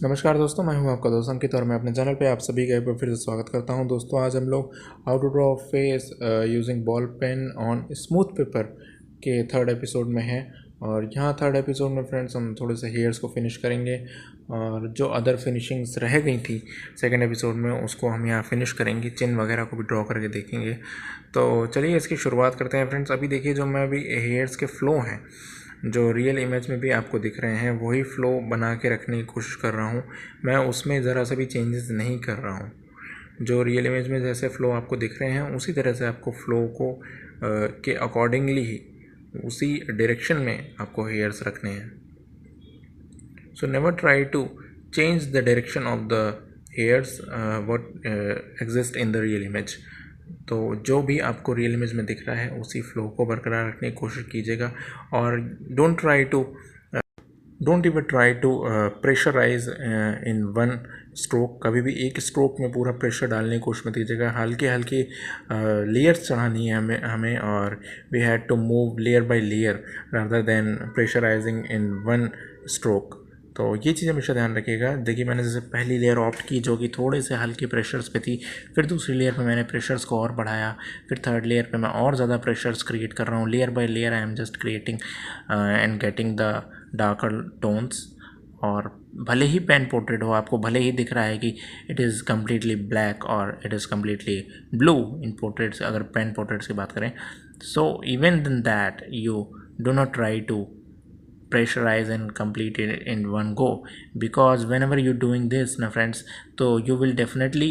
नमस्कार दोस्तों, मैं हूं आपका दोस्त अंकित और मैं अपने चैनल पे आप सभी का एक बार फिर से स्वागत करता हूं। दोस्तों आज हम लोग how to draw face using ball pen on smooth paper के थर्ड एपिसोड में हैं। और यहाँ थर्ड एपिसोड में फ्रेंड्स हम थोड़े से हेयर्स को फिनिश करेंगे और जो अदर फिनिशिंग्स रह गई थी सेकेंड एपिसोड में उसको हम यहाँ फिनिश करेंगे, चिन वगैरह को भी ड्रॉ करके देखेंगे। तो चलिए इसकी शुरुआत करते हैं फ्रेंड्स। अभी देखिए जो मैं अभी हेयर्स के फ्लो हैं जो रियल इमेज में भी आपको दिख रहे हैं वही फ़्लो बना के रखने की कोशिश कर रहा हूँ। मैं उसमें ज़रा सा भी चेंजेस नहीं कर रहा हूँ। जो रियल इमेज में जैसे फ़्लो आपको दिख रहे हैं उसी तरह से आपको फ़्लो को के अकॉर्डिंगली ही उसी डायरेक्शन में आपको हेयर्स रखने हैं। So never try to change the direction of the hairs what exist in the real image. तो जो भी आपको रियल इमेज में दिख रहा है उसी फ्लो को बरकरार रखने की कोशिश कीजिएगा और don't even try to pressurise in one stroke. कभी भी एक स्ट्रोक में पूरा प्रेशर डालने की कोशिश मत कीजिएगा। हल्के हल्के लेयर्स चढ़ानी है हमें और we had to move layer by layer rather than pressurising in one stroke. तो ये चीज़ हमेशा ध्यान रखिएगा। देखिए मैंने जैसे पहली लेयर ऑप्ट की जो कि थोड़े से हल्के प्रेशर्स पे थी, फिर दूसरी लेयर पे मैंने प्रेशर्स को और बढ़ाया, फिर थर्ड लेयर पे मैं और ज़्यादा प्रेशर्स क्रिएट कर रहा हूँ। Layer by layer I am just creating and getting the darker tones. और भले ही पेन पोर्ट्रेट हो, आपको भले ही दिख रहा है कि इट इज़ कम्प्लीटली ब्लैक और it is completely blue in portraits, अगर पेन पोर्ट्रेट्स की बात करें, so even then that you do not try to pressurize and complete it in one go, because whenever you're doing this na friends, तो you will definitely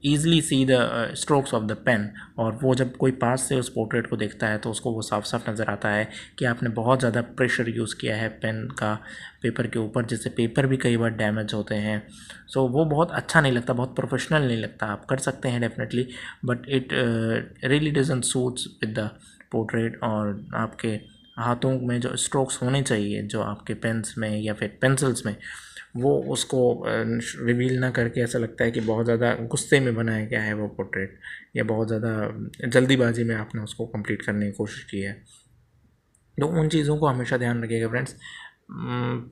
easily see the strokes of the pen। और वो जब कोई पास से उस portrait को देखता है तो उसको वो साफ साफ नज़र आता है कि आपने बहुत ज़्यादा प्रेशर यूज़ किया है पेन का पेपर के ऊपर, जिससे पेपर भी कई बार डैमेज होते हैं। सो वो बहुत अच्छा नहीं लगता, बहुत प्रोफेशनल नहीं लगता। आप कर सकते हैं definitely, but it really doesn't suits with the portrait. और आपके हाथों में जो स्ट्रोक्स होने चाहिए जो आपके पेन्स में या फिर पेंसिल्स में, वो उसको रिवील ना करके ऐसा लगता है कि बहुत ज़्यादा गुस्से में बनाया गया है वो पोर्ट्रेट, या बहुत ज़्यादा जल्दीबाजी में आपने उसको कंप्लीट करने की कोशिश की है। तो उन चीज़ों को हमेशा ध्यान रखिएगा फ्रेंड्स।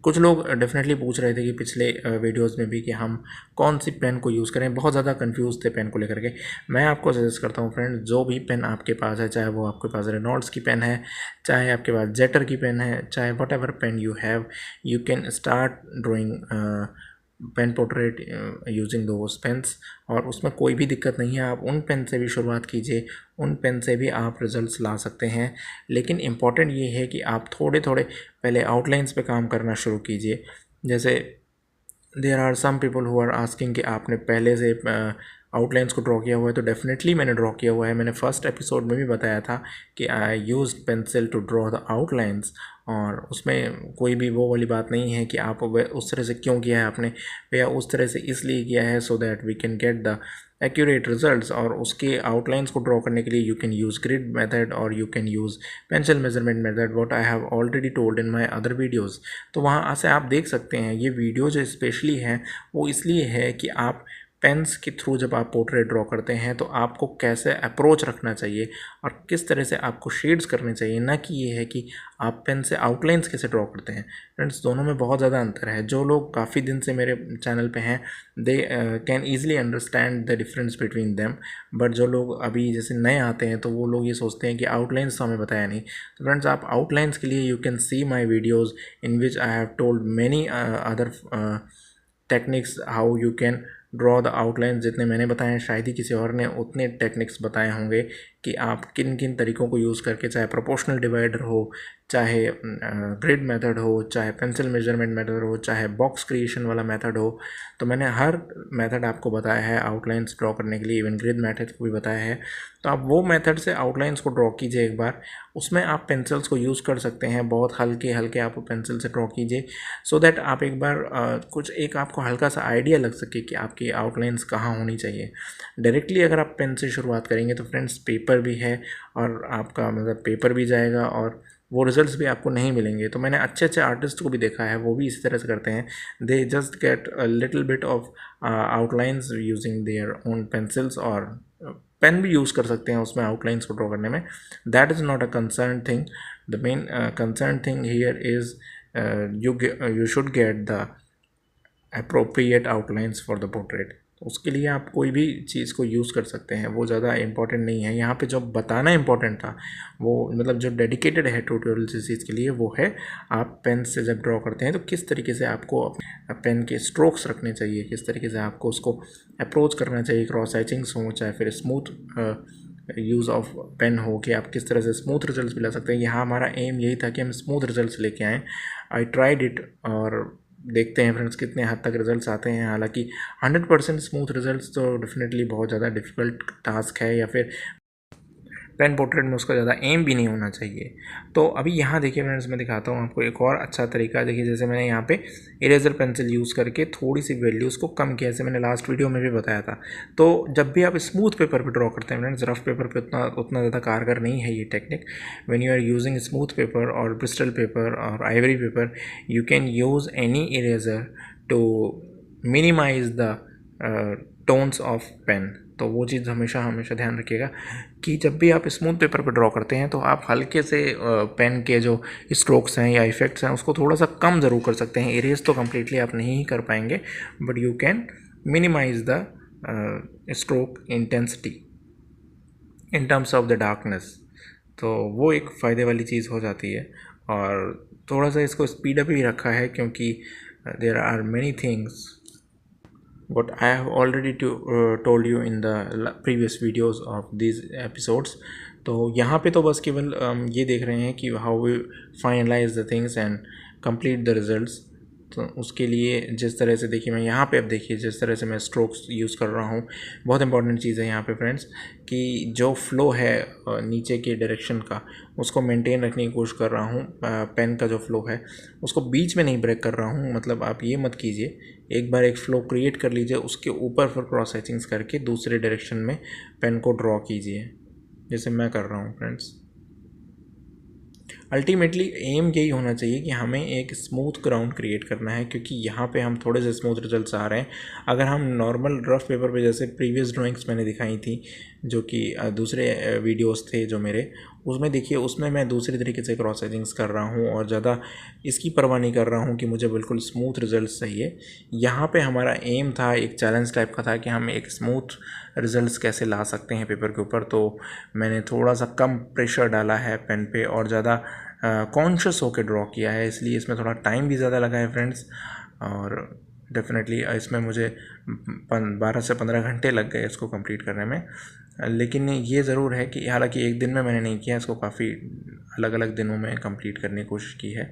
कुछ लोग डेफिनेटली पूछ रहे थे कि पिछले वीडियोस में भी कि हम कौन सी पेन को यूज़ करें, बहुत ज़्यादा कंफ्यूज थे पेन को लेकर के। मैं आपको सजेस्ट करता हूँ फ्रेंड्स, जो भी पेन आपके पास है, चाहे वो आपके पास रेनॉल्ड्स की पेन है, चाहे आपके पास जेटर की पेन है, चाहे whatever pen you have, you can start drawing pen portrait using those pens. और उसमें कोई भी दिक्कत नहीं है, आप उन पेन से भी शुरुआत कीजिए, उन पेन से भी आप रिजल्ट्स ला सकते हैं। लेकिन इम्पॉर्टेंट ये है कि आप थोड़े थोड़े पहले आउटलाइंस पे काम करना शुरू कीजिए। जैसे there are some people who are asking कि आपने पहले से आउटलाइंस को ड्रॉ किया हुआ है, तो डेफिनेटली मैंने ड्रॉ किया हुआ है। मैंने फर्स्ट एपिसोड में भी बताया था कि I use pencil to draw the outlines, और उसमें कोई भी वो वाली बात नहीं है कि आप उस तरह से क्यों किया है आपने, या उस तरह से इसलिए किया है so that we can get the accurate results. और उसके आउटलाइंस को ड्रॉ करने के लिए you can use grid method और you can use pencil measurement method, what I have already told in my other videos. तो वहाँ से आप देख सकते हैं। ये वीडियो जो स्पेशली है वो इसलिए है कि आप पेन्स के थ्रू जब आप पोर्ट्रेट ड्रॉ करते हैं तो आपको कैसे अप्रोच रखना चाहिए और किस तरह से आपको शेड्स करने चाहिए, ना कि ये है कि आप पेन से आउटलाइंस कैसे ड्रॉ करते हैं। फ्रेंड्स दोनों में बहुत ज़्यादा अंतर है। जो लोग काफ़ी दिन से मेरे चैनल पे हैं they can easily understand the difference between them, but जो लोग अभी जैसे नए आते हैं तो वो लोग ये सोचते हैं कि आउटलाइंस तो हमें बताया नहीं। तो फ्रेंड्स आप आउटलाइंस के लिए you can see my videos in which I have told many other techniques how you can draw the outline. जितने मैंने बताए हैं शायद ही किसी और ने उतने टेक्निक्स बताए होंगे कि आप किन किन तरीक़ों को यूज़ करके, चाहे प्रोपोर्शनल डिवाइडर हो, चाहे ग्रिड मेथड हो, चाहे पेंसिल मेजरमेंट मेथड हो, चाहे बॉक्स क्रिएशन वाला मेथड हो, तो मैंने हर मेथड आपको बताया है आउटलाइंस ड्रॉ करने के लिए। इवन ग्रिड मेथड को भी बताया है। तो आप वो मेथड से आउटलाइंस को ड्रॉ कीजिए एक बार। उसमें आप पेंसिल्स को यूज़ कर सकते हैं, बहुत हल्के हल्के आप पेंसिल से ड्रॉ कीजिए सो दैट आप एक बार कुछ एक आपको हल्का सा आइडिया लग सके कि आपकी आउटलाइंस कहाँ होनी चाहिए। डायरेक्टली अगर आप पेन से शुरुआत करेंगे तो फ्रेंड्स पेपर भी है और आपका मतलब पेपर भी जाएगा और वो रिजल्ट्स भी आपको नहीं मिलेंगे। तो मैंने अच्छे अच्छे आर्टिस्ट को भी देखा है, वो भी इसी तरह से करते हैं। They just get a little bit of outlines using their own pencils, और पेन भी यूज़ कर सकते हैं उसमें आउटलाइंस को ड्रॉ करने में। That is not a concern thing. The main concern thing here is you should get the appropriate outlines for the portrait. तो उसके लिए आप कोई भी चीज़ को यूज़ कर सकते हैं, वो ज़्यादा इंपॉर्टेंट नहीं है। यहाँ पे जो बताना इंपॉर्टेंट था वो मतलब जो डेडिकेटेड है ट्यूटोरियल इस चीज़ के लिए वो है आप पेन से जब ड्रॉ करते हैं तो किस तरीके से आपको पेन के स्ट्रोक्स रखने चाहिए, किस तरीके से आपको उसको अप्रोच करना चाहिए, क्रॉस हैचिंग्स हो चाहे फिर स्मूथ यूज़ ऑफ पेन हो कि आप किस तरह से स्मूथ रिजल्ट्स भी ला सकते हैं। यहाँ हमारा एम यही था कि हम स्मूथ रिजल्ट्स लेके आएँ। आई ट्राइड इट और देखते हैं फ्रेंड्स कितने हद तक रिजल्ट्स आते हैं। हालांकि 100% स्मूथ रिजल्ट्स तो डेफिनेटली बहुत ज़्यादा डिफ़िकल्ट टास्क है, या फिर पेन पोर्ट्रेट में उसका ज़्यादा एम भी नहीं होना चाहिए। तो अभी यहाँ देखिए फ्रेंड्स, मैं दिखाता हूँ आपको एक और अच्छा तरीका। देखिए जैसे मैंने यहाँ पे इरेजर पेंसिल यूज़ करके थोड़ी सी वैल्यूज़ को कम किया, जैसे मैंने लास्ट वीडियो में भी बताया था। तो जब भी आप स्मूथ पेपर पे ड्रॉ करते हैं फ्रेंड्स, रफ पेपर पे उतना ज़्यादा कारगर नहीं है ये technique. When you are using smooth paper और ब्रिस्टल पेपर और ivory paper, you can use any eraser to minimise the tones of pen. तो वो चीज़ हमेशा हमेशा ध्यान रखिएगा कि जब भी आप स्मूथ पेपर पर ड्रॉ करते हैं तो आप हल्के से पेन के जो स्ट्रोक्स हैं या इफ़ेक्ट्स हैं उसको थोड़ा सा कम ज़रूर कर सकते हैं। इरेज तो कम्प्लीटली आप नहीं कर पाएंगे, but you can minimise the stroke intensity in terms of the darkness. तो वो एक फ़ायदे वाली चीज़ हो जाती है। और थोड़ा सा इसको स्पीड अप भी रखा है क्योंकि there are many things what I have already told you in the previous videos of these episodes। तो यहाँ पे तो बस केवल ये देख रहे हैं कि how we finalize the things and complete the results। तो उसके लिए जिस तरह से देखिए मैं यहाँ पे, अब देखिए जिस तरह से मैं स्ट्रोक्स यूज़ कर रहा हूँ, बहुत इंपॉर्टेंट चीज़ है यहाँ पे फ्रेंड्स कि जो फ्लो है नीचे के डायरेक्शन का उसको मेंटेन रखने की कोशिश कर रहा हूँ। पेन का जो फ्लो है उसको बीच में नहीं ब्रेक कर रहा हूँ। मतलब आप ये मत कीजिए, एक बार एक फ़्लो क्रिएट कर लीजिए, उसके ऊपर फिर क्रॉस हैचिंग्स करके दूसरे डायरेक्शन में पेन को ड्रॉ कीजिए, जैसे मैं कर रहा हूँ फ्रेंड्स। अल्टीमेटली एम यही होना चाहिए कि हमें एक स्मूथ ग्राउंड क्रिएट करना है, क्योंकि यहाँ पे हम थोड़े से स्मूथ रिजल्ट्स आ रहे हैं। अगर हम नॉर्मल रफ पेपर पे जैसे प्रीवियस ड्राइंग्स मैंने दिखाई थी जो कि दूसरे वीडियोस थे जो मेरे, उसमें देखिए उसमें मैं दूसरी तरीके से क्रॉस हैचिंग्स कर रहा हूँ और ज़्यादा इसकी परवाह नहीं कर रहा हूँ कि मुझे बिल्कुल स्मूथ रिजल्ट चाहिए। यहाँ पे हमारा एम था, एक चैलेंज टाइप का था कि हम एक स्मूथ रिजल्ट्स कैसे ला सकते हैं पेपर के ऊपर। तो मैंने थोड़ा सा कम प्रेशर डाला है पेन पे और ज़्यादा कॉन्शियस होकर ड्रॉ किया है, इसलिए इसमें थोड़ा टाइम भी ज़्यादा लगा है फ्रेंड्स। और डेफिनेटली इसमें मुझे 12 से 15 घंटे लग गए इसको कंप्लीट करने में। लेकिन ये ज़रूर है कि हालांकि एक दिन में मैंने नहीं किया, इसको काफ़ी अलग अलग दिनों में कंप्लीट करने की कोशिश की है।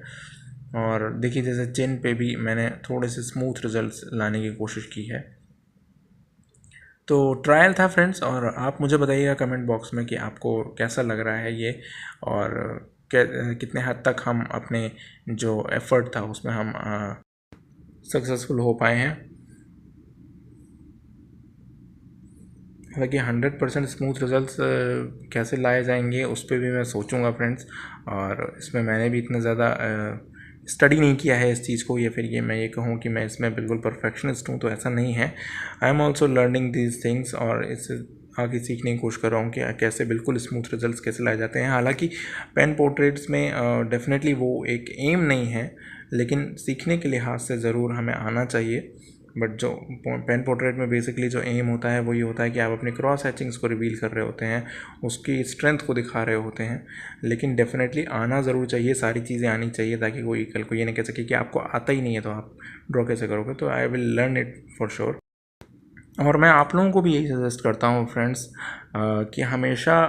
और देखिए जैसे चिन पे भी मैंने थोड़े से स्मूथ रिजल्ट्स लाने की कोशिश की है। तो ट्रायल था फ्रेंड्स, और आप मुझे बताइएगा कमेंट बॉक्स में कि आपको कैसा लग रहा है ये, और कितने हद तक हम अपने जो एफ़र्ट था उसमें हम सक्सेसफुल हो पाए हैं। हालांकि 100% स्मूथ रिजल्ट्स कैसे लाए जाएंगे उस पर भी मैं सोचूंगा फ्रेंड्स। और इसमें मैंने भी इतना ज़्यादा स्टडी नहीं किया है इस चीज़ को, या फिर ये मैं ये कहूँ कि मैं इसमें बिल्कुल परफेक्शनिस्ट हूँ, तो ऐसा नहीं है। I am also learning these things, और इससे आगे सीखने की कोशिश कर रहा हूँ कि कैसे बिल्कुल स्मूथ रिजल्ट्स कैसे लाए जाते हैं। हालांकि पेन पोर्ट्रेट्स में डेफिनेटली वो एक एम नहीं है, लेकिन सीखने के लिहाज से ज़रूर हमें आना चाहिए। बट जो पेन पोर्ट्रेट में बेसिकली जो एम होता है वो ये होता है कि आप अपने क्रॉस हैचिंग्स को रिवील कर रहे होते हैं, उसकी स्ट्रेंथ को दिखा रहे होते हैं। लेकिन डेफिनेटली आना ज़रूर चाहिए, सारी चीज़ें आनी चाहिए, ताकि कोई कल को ये नहीं कह सके कि आपको आता ही नहीं है तो आप ड्रॉ कैसे करोगे। तो I will learn it for sure. और मैं आप लोगों को भी यही सजेस्ट करता हूँ फ्रेंड्स कि हमेशा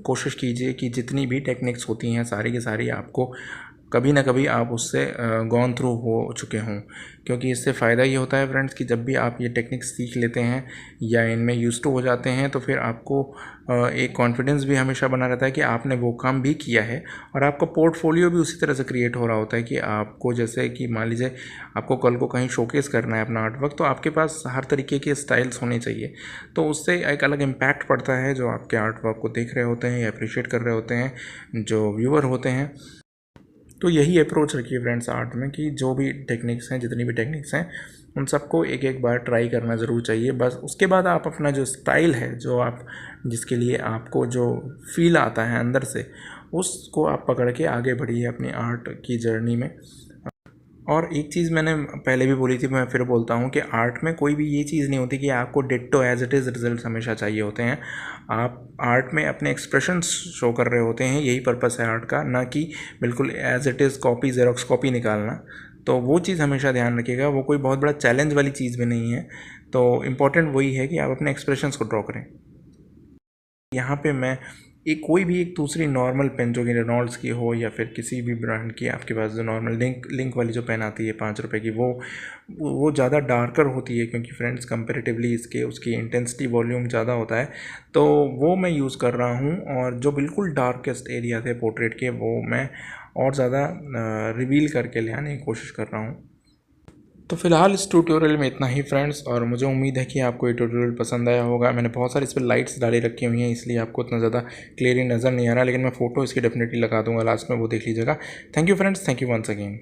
कोशिश कीजिए कि जितनी भी टेक्निक्स होती हैं सारी की सारी आपको कभी ना कभी आप उससे गॉन थ्रू हो चुके हों, क्योंकि इससे फ़ायदा ये होता है फ्रेंड्स कि जब भी आप ये टेक्निक्स सीख लेते हैं या इनमें यूज़ टू हो जाते हैं तो फिर आपको एक कॉन्फिडेंस भी हमेशा बना रहता है कि आपने वो काम भी किया है, और आपका पोर्टफोलियो भी उसी तरह से क्रिएट हो रहा होता है कि आपको, जैसे कि मान लीजिए आपको कल को कहीं शोकेस करना है अपना आर्ट वर्क, तो आपके पास हर तरीके के स्टाइल्स होने चाहिए। तो उससे एक अलग इम्पैक्ट पड़ता है जो आपके आर्ट वर्क को देख रहे होते हैं या अप्रिशिएट कर रहे होते हैं जो व्यूअर होते हैं। तो यही अप्रोच रखिए फ्रेंड्स आर्ट में कि जो भी टेक्निक्स हैं, जितनी भी टेक्निक्स हैं, उन सबको एक एक बार ट्राई करना ज़रूर चाहिए। बस उसके बाद आप अपना जो स्टाइल है, जो आप जिसके लिए आपको जो फील आता है अंदर से, उसको आप पकड़ के आगे बढ़िए अपनी आर्ट की जर्नी में। और एक चीज़ मैंने पहले भी बोली थी, मैं फिर बोलता हूँ कि आर्ट में कोई भी ये चीज़ नहीं होती कि आपको ditto as it is result हमेशा चाहिए होते हैं। आप आर्ट में अपने एक्सप्रेशंस शो कर रहे होते हैं, यही पर्पस है आर्ट का, ना कि बिल्कुल as it is copy xerox copy निकालना। तो वो चीज़ हमेशा ध्यान रखिएगा, वो कोई बहुत बड़ा चैलेंज वाली चीज़ भी नहीं है। तो इम्पॉर्टेंट वही है कि आप अपने एक्सप्रेशंस को ड्रॉ करें। यहाँ पे मैं एक कोई भी एक दूसरी नॉर्मल पेन जो कि रेनॉल्ड्स की हो या फिर किसी भी ब्रांड की आपके पास जो नॉर्मल लिंक वाली जो पेन आती है 5 रुपए की, वो ज़्यादा डार्कर होती है, क्योंकि फ्रेंड्स कंपेरेटिवली इसके उसकी इंटेंसिटी वॉल्यूम ज़्यादा होता है, तो वो मैं यूज़ कर रहा हूँ। और जो बिल्कुल डार्केस्ट एरिया थे पोर्ट्रेट के, वो मैं और ज़्यादा रिवील करके ले आने की कोशिश कर रहा हूँ। तो फिलहाल इस ट्यूटोरियल में इतना ही फ्रेंड्स, और मुझे उम्मीद है कि आपको ये ट्यूटोरियल पसंद आया होगा। मैंने बहुत सारी इस पर लाइट्स डाली रखी हुई हैं, इसलिए आपको इतना ज़्यादा क्लियरली नज़र नहीं आ रहा, लेकिन मैं फ़ोटो इसकी डेफिनेटली लगा दूंगा लास्ट में, वो देख लीजिएगा। Thank you friends, thank you once again.